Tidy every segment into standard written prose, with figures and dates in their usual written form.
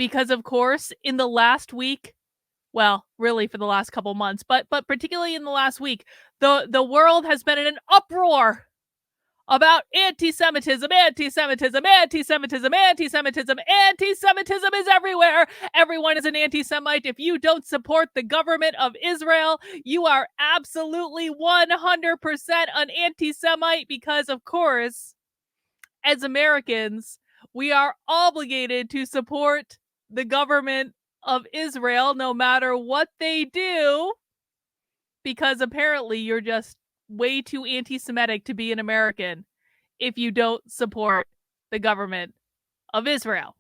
because, of course, in the last week, well, really for the last couple months, but particularly in the last week, the world has been in an uproar about antisemitism, antisemitism, antisemitism, antisemitism. Antisemitism is everywhere. Everyone is an anti-Semite. If you don't support the government of Israel, you are absolutely 100% an anti-Semite because, of course, as Americans, we are obligated to support the government of Israel no matter what they do, because apparently you're just way too anti-Semitic to be an American if you don't support the government of Israel.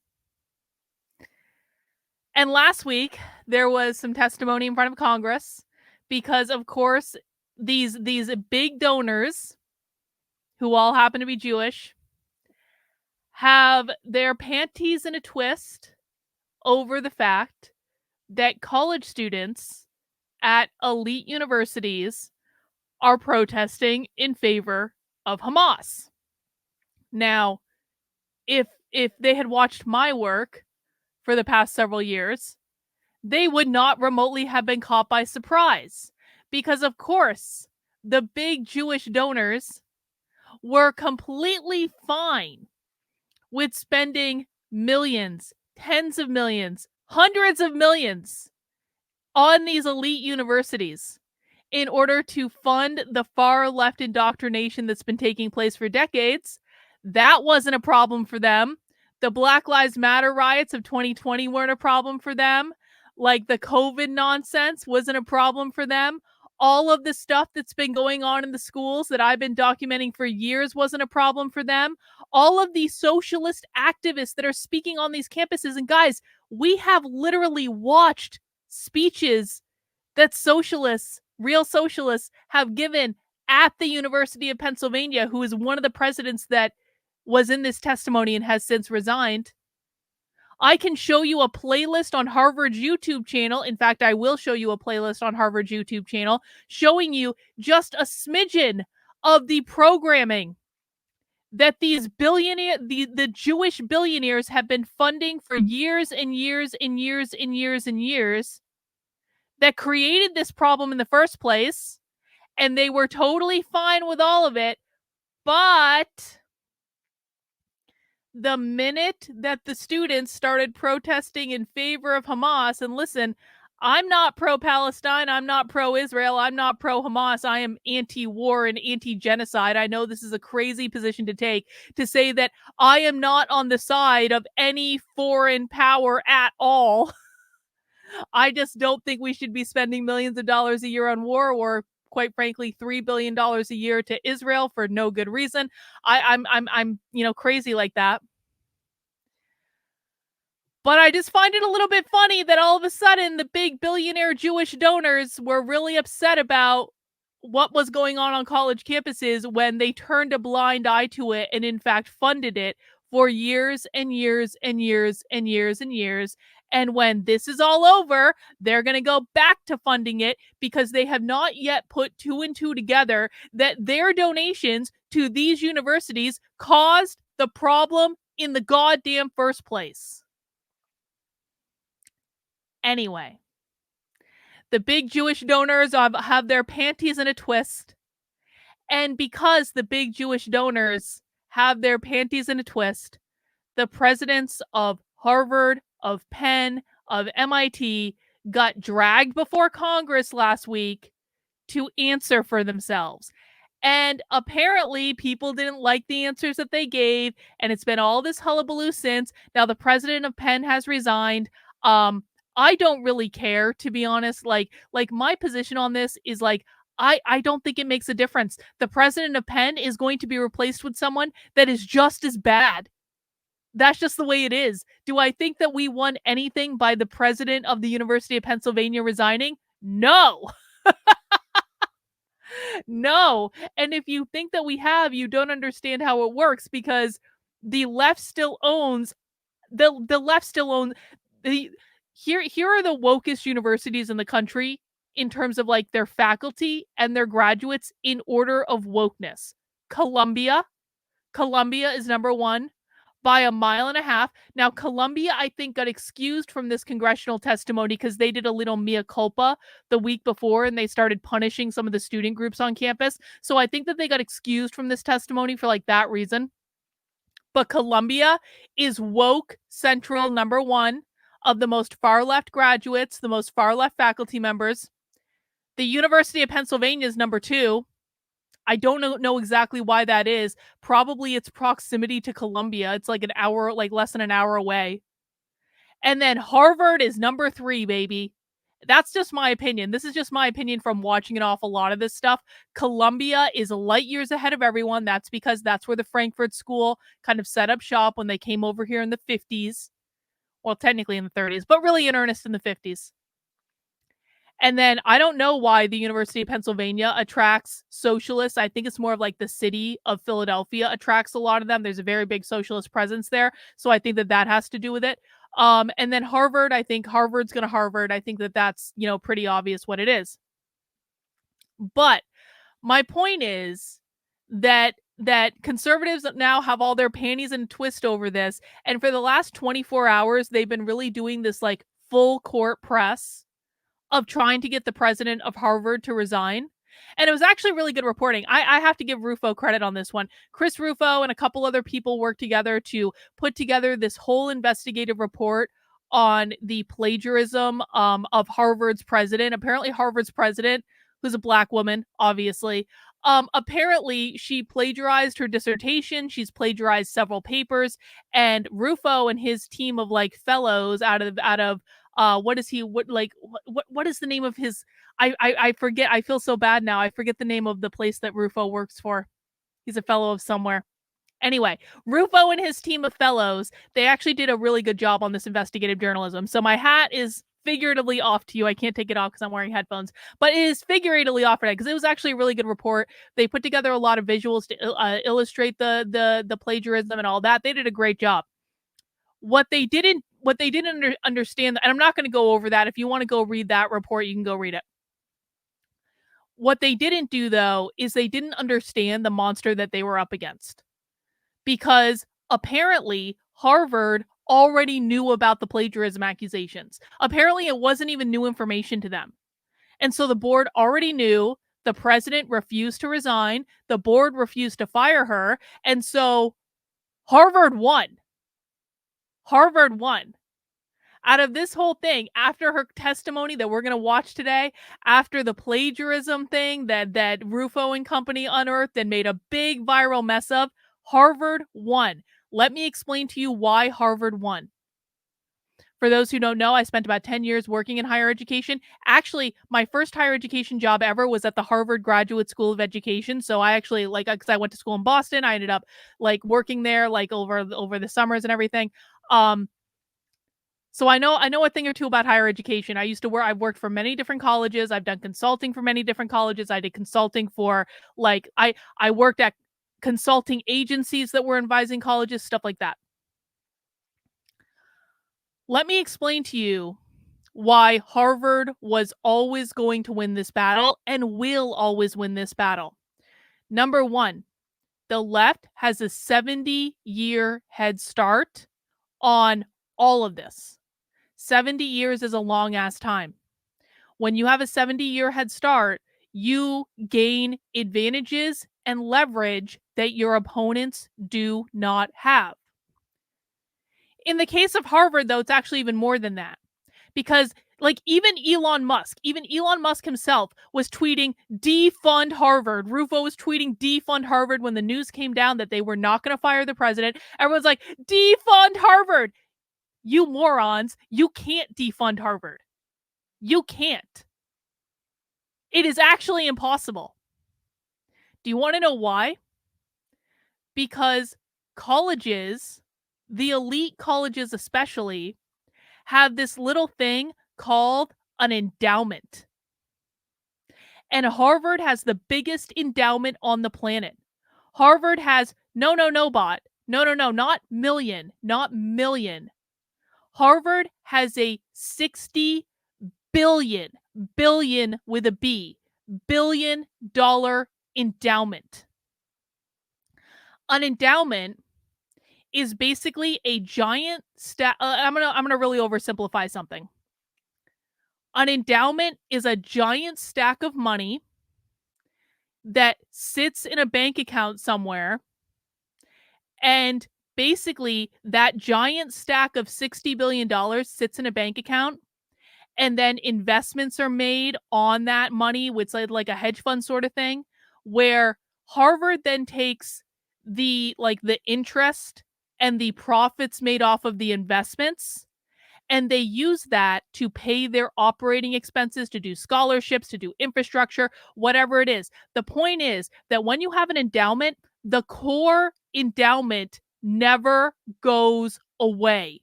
And last week, there was some testimony in front of Congress because, of course, these big donors, who all happen to be Jewish, have their panties in a twist over the fact that college students at elite universities are protesting in favor of Hamas. Now, if they had watched my work for the past several years, they would not remotely have been caught by surprise. Because, of course, the big Jewish donors were completely fine with spending millions, tens of millions, hundreds of millions on these elite universities in order to fund the far left indoctrination that's been taking place for decades. That wasn't a problem for them. The Black Lives Matter riots of 2020 weren't a problem for them. Like the COVID nonsense wasn't a problem for them. All of the stuff that's been going on in the schools that I've been documenting for years wasn't a problem for them. All of these socialist activists that are speaking on these campuses. And guys, we have literally watched speeches that socialists, real socialists, have given at the University of Pennsylvania, who is one of the presidents that was in this testimony and has since resigned. I can show you a playlist on Harvard's YouTube channel. In fact, I will show you a playlist on Harvard's YouTube channel showing you just a smidgen of the programming that these the Jewish billionaires have been funding for years and years and years and years and years, that created this problem in the first place, and they were totally fine with all of it. But the minute that the students started protesting in favor of Hamas, and listen, I'm not pro-Palestine, I'm not pro-Israel, I'm not pro-Hamas, I am anti-war and anti-genocide. I know this is a crazy position to take, to say that I am not on the side of any foreign power at all. I just don't think we should be spending millions of dollars a year on war, or quite frankly, $3 billion a year to Israel for no good reason. I'm crazy like that. But I just find it a little bit funny that all of a sudden the big billionaire Jewish donors were really upset about what was going on college campuses when they turned a blind eye to it and in fact funded it for years and years and years and years and years. And when this is all over, they're going to go back to funding it because they have not yet put two and two together that their donations to these universities caused the problem in the goddamn first place. Anyway, the big Jewish donors have their panties in a twist. And because the big Jewish donors have their panties in a twist, the presidents of Harvard, of Penn, of MIT got dragged before Congress last week to answer for themselves. And apparently people didn't like the answers that they gave, and it's been all this hullabaloo since. Now the president of Penn has resigned. I don't really care, to be honest. Like my position on this is like, I don't think it makes a difference. The president of Penn is going to be replaced with someone that is just as bad. That's just the way it is. Do I think that we won anything by the president of the University of Pennsylvania resigning? No. No. And if you think that we have, you don't understand how it works, because the left still owns the left still owns the here are the wokest universities in the country in terms of like their faculty and their graduates in order of wokeness. Columbia is number one. by a mile and a half. Now, Columbia, I think, got excused from this congressional testimony because they did a little mea culpa the week before and they started punishing some of the student groups on campus. So I think that they got excused from this testimony for like that reason. But Columbia is woke central number one of the most far left graduates, the most far left faculty members. The University of Pennsylvania is number two. I don't know exactly why that is. Probably its proximity to Columbia. It's like an hour, like less than an hour away. And then Harvard is number three, baby. That's just my opinion. This is just my opinion from watching an awful lot of this stuff. Columbia is light years ahead of everyone. That's because that's where the Frankfurt School kind of set up shop when they came over here in the 50s. Well, technically in the 30s, but really in earnest in the 50s. And then I don't know why the University of Pennsylvania attracts socialists. I think it's more of like the city of Philadelphia attracts a lot of them. There's a very big socialist presence there. So I think that that has to do with it. And then Harvard, I think Harvard's going to Harvard. I think that that's, pretty obvious what it is. But my point is that conservatives now have all their panties in a twist over this. And for the last 24 hours, they've been really doing this like full court press of trying to get the president of Harvard to resign. And it was actually really good reporting. I have to give Rufo credit on this one. Chris Rufo and a couple other people worked together to put together this whole investigative report on the plagiarism of Harvard's president. Apparently Harvard's president, who's a black woman, obviously, apparently she plagiarized her dissertation. She's plagiarized several papers, and Rufo and his team of like fellows out of what is the name of his, I forget. I feel so bad now. I forget the name of the place that Rufo works for. He's a fellow of somewhere. Anyway, Rufo and his team of fellows, they actually did a really good job on this investigative journalism. So my hat is figuratively off to you. I can't take it off because I'm wearing headphones, but it is figuratively off for that because it was actually a really good report. They put together a lot of visuals to illustrate the plagiarism and all that. They did a great job. What they didn't understand, and I'm not going to go over that. If you want to go read that report, you can go read it. What they didn't do, though, is they didn't understand the monster that they were up against. Because apparently Harvard already knew about the plagiarism accusations. Apparently it wasn't even new information to them. And so the board already knew. The president refused to resign. The board refused to fire her. And so Harvard won. Harvard won. Out of this whole thing, after her testimony that we're going to watch today, after the plagiarism thing that Rufo and company unearthed and made a big viral mess of, Harvard won. Let me explain to you why Harvard won. For those who don't know, I spent about 10 years working in higher education. Actually, my first higher education job ever was at the Harvard Graduate School of Education. So I actually, because I went to school in Boston, I ended up working there over the summers and everything. So I know a thing or two about higher education. I've worked for many different colleges. I've done consulting for many different colleges. I did consulting for I worked at consulting agencies that were advising colleges, stuff like that. Let me explain to you why Harvard was always going to win this battle and will always win this battle. Number one, the left has a 70-year head start on all of this. 70 years is a long-ass time. When you have a 70-year head start, you gain advantages and leverage that your opponents do not have. In the case of Harvard, though, it's actually even more than that. Because even Elon Musk himself was tweeting defund Harvard. Rufo was tweeting defund Harvard when the news came down that they were not going to fire the president. Everyone's like, defund Harvard. You morons, you can't defund Harvard. You can't. It is actually impossible. Do you want to know why? Because colleges, the elite colleges especially, have this little thing called an endowment. And Harvard has the biggest endowment on the planet. Harvard has, not million. Harvard has a 60 billion with a B, $1 billion endowment. An endowment is basically a giant stack. I'm gonna really oversimplify something. An endowment is a giant stack of money that sits in a bank account somewhere, and basically that giant stack of $60 billion sits in a bank account, and then investments are made on that money with like a hedge fund sort of thing, where Harvard then takes the interest and the profits made off of the investments, and they use that to pay their operating expenses, to do scholarships, to do infrastructure, whatever it is. The point is that when you have an endowment, the core endowment never goes away.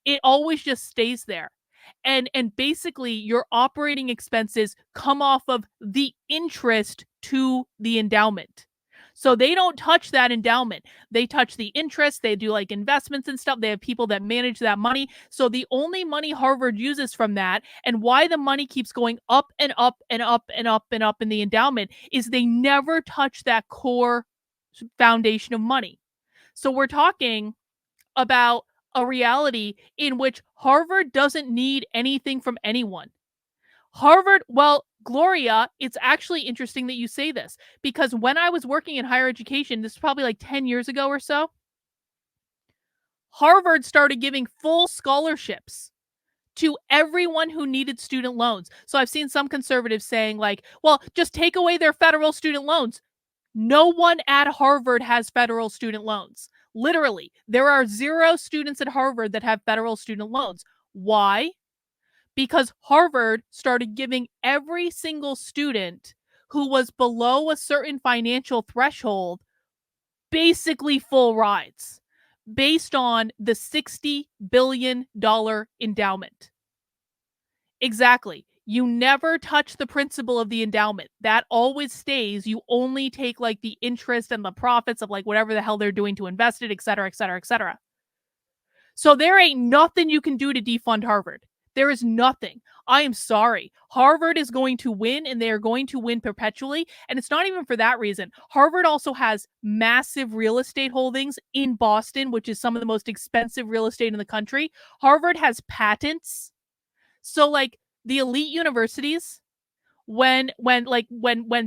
It always just stays there. And basically your operating expenses come off of the interest to the endowment. So they don't touch that endowment. They touch the interest. They do like investments and stuff. They have people that manage that money. So the only money Harvard uses from that, and why the money keeps going up and up and up and up and up in the endowment, is they never touch that core foundation of money. So we're talking about a reality in which Harvard doesn't need anything from anyone. Harvard, well, Gloria, it's actually interesting that you say this, because when I was working in higher education, this is probably like 10 years ago or so, Harvard started giving full scholarships to everyone who needed student loans. So I've seen some conservatives saying, like, well, just take away their federal student loans. No one at Harvard has federal student loans. Literally, there are 0 students at Harvard that have federal student loans. Why? Because Harvard started giving every single student who was below a certain financial threshold basically full rides based on the $60 billion endowment. Exactly. You never touch the principle of the endowment. That always stays. You only take like the interest and the profits of like whatever the hell they're doing to invest it, et cetera, et cetera, et cetera. So there ain't nothing you can do to defund Harvard. There is nothing. I am sorry. Harvard is going to win, and they are going to win perpetually. And it's not even for that reason. Harvard also has massive real estate holdings in Boston, which is some of the most expensive real estate in the country. Harvard has patents. So like the elite universities, when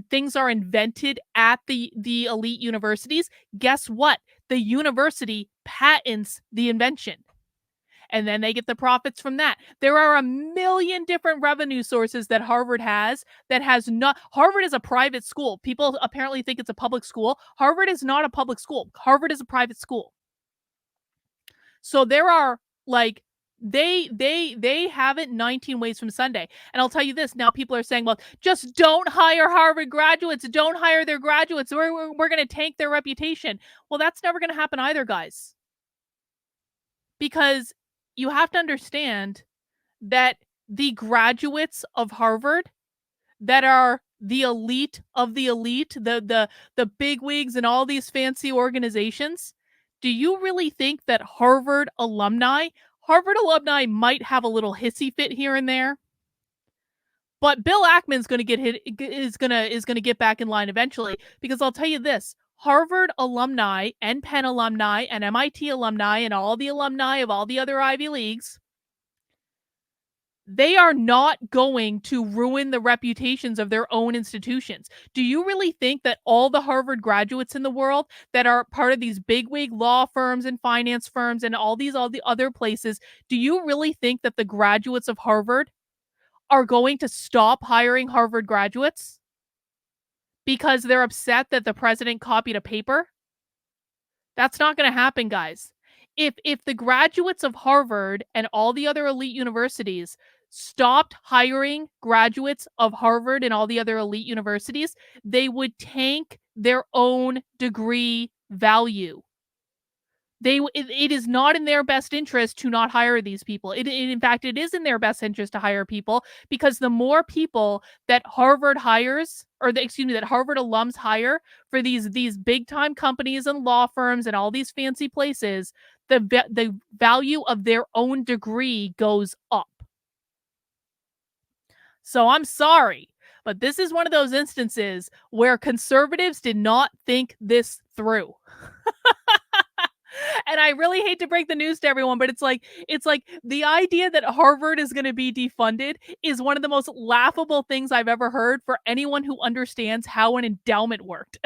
things are invented at the elite universities, guess what? The university patents the invention. And then they get the profits from that. There are a million different revenue sources that Harvard has that has not. Harvard is a private school. People apparently think it's a public school. Harvard is not a public school. Harvard is a private school. So there are like they have it 19 ways from Sunday. And I'll tell you this, now people are saying, well, just don't hire Harvard graduates. Don't hire their graduates. We're going to tank their reputation. Well, that's never going to happen either, guys. Because you have to understand that the graduates of Harvard that are the elite of the elite, the bigwigs and all these fancy organizations, do you really think that Harvard alumni might have a little hissy fit here and there? But Bill Ackman's going to get hit, is going to get back in line eventually, because I'll tell you this, Harvard alumni and Penn alumni and MIT alumni and all the alumni of all the other Ivy Leagues, they are not going to ruin the reputations of their own institutions. Do you really think that all the Harvard graduates in the world that are part of these bigwig law firms and finance firms and all the other places, do you really think that the graduates of Harvard are going to stop hiring Harvard graduates because they're upset that the president copied a paper? That's not going to happen, guys. If the graduates of Harvard and all the other elite universities stopped hiring graduates of Harvard and all the other elite universities, they would tank their own degree value. It is not in their best interest to not hire these people. In fact, it is in their best interest to hire people, because the more people that Harvard hires, or that Harvard alums hire for these big time companies and law firms and all these fancy places, the value of their own degree goes up. So I'm sorry, but this is one of those instances where conservatives did not think this through. And I really hate to break the news to everyone, but it's like the idea that Harvard is going to be defunded is one of the most laughable things I've ever heard for anyone who understands how an endowment worked.